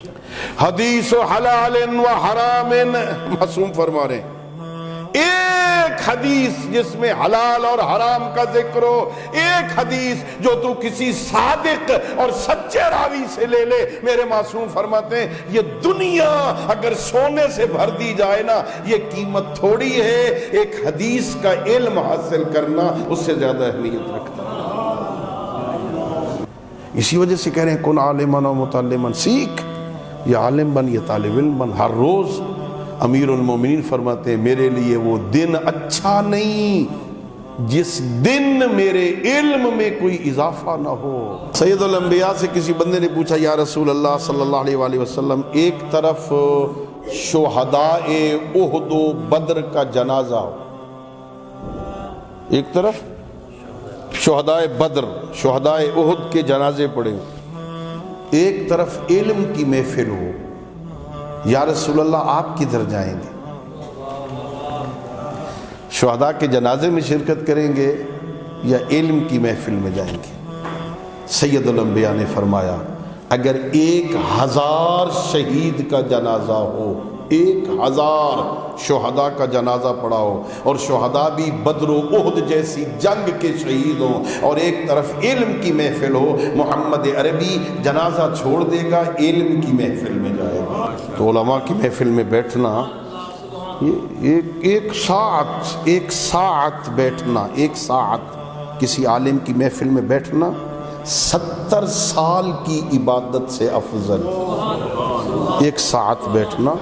حدیث حلال و حرام، معصوم فرما رہے ہیں ایک حدیث جس میں حلال اور حرام کا ذکر ہو، ایک حدیث جو تو کسی صادق اور سچے راوی سے لے لے، میرے معصوم فرماتے ہیں یہ دنیا اگر سونے سے بھر دی جائے نا، یہ قیمت تھوڑی ہے، ایک حدیث کا علم حاصل کرنا اس سے زیادہ اہمیت رکھتا ہے۔ اسی وجہ سے کہہ رہے ہیں کن عالماً و متعلماً، سیکھ، یا عالم بن یا طالب علم بن۔ ہر روز امیر المومنین فرماتے ہیں میرے لیے وہ دن اچھا نہیں جس دن میرے علم میں کوئی اضافہ نہ ہو۔ سید الانبیاء سے کسی بندے نے پوچھا یا رسول اللہ صلی اللہ علیہ وآلہ وسلم، ایک طرف شہداء احد و بدر کا جنازہ ہو، ایک طرف شہداء بدر، شہداء احد کے جنازے پڑے، ایک طرف علم کی محفل ہو، یا رسول اللہ آپ کدھر جائیں گے؟ شہداء کے جنازے میں شرکت کریں گے یا علم کی محفل میں جائیں گے؟ سید الانبیاء نے فرمایا اگر 1000 شہید کا جنازہ ہو، 1000 شہداء کا جنازہ پڑا ہو، اور شہداء بھی بدر و احد جیسی جنگ کے شہید ہوں، اور ایک طرف علم کی محفل ہو، محمد عربی جنازہ چھوڑ دے گا، علم کی محفل میں جائے گا۔ تو علماء کی محفل میں بیٹھنا، یہ ایک ساعت بیٹھنا، ایک ساعت کسی عالم کی محفل میں بیٹھنا 70 سال کی عبادت سے افضل۔ ایک ساعت بیٹھنا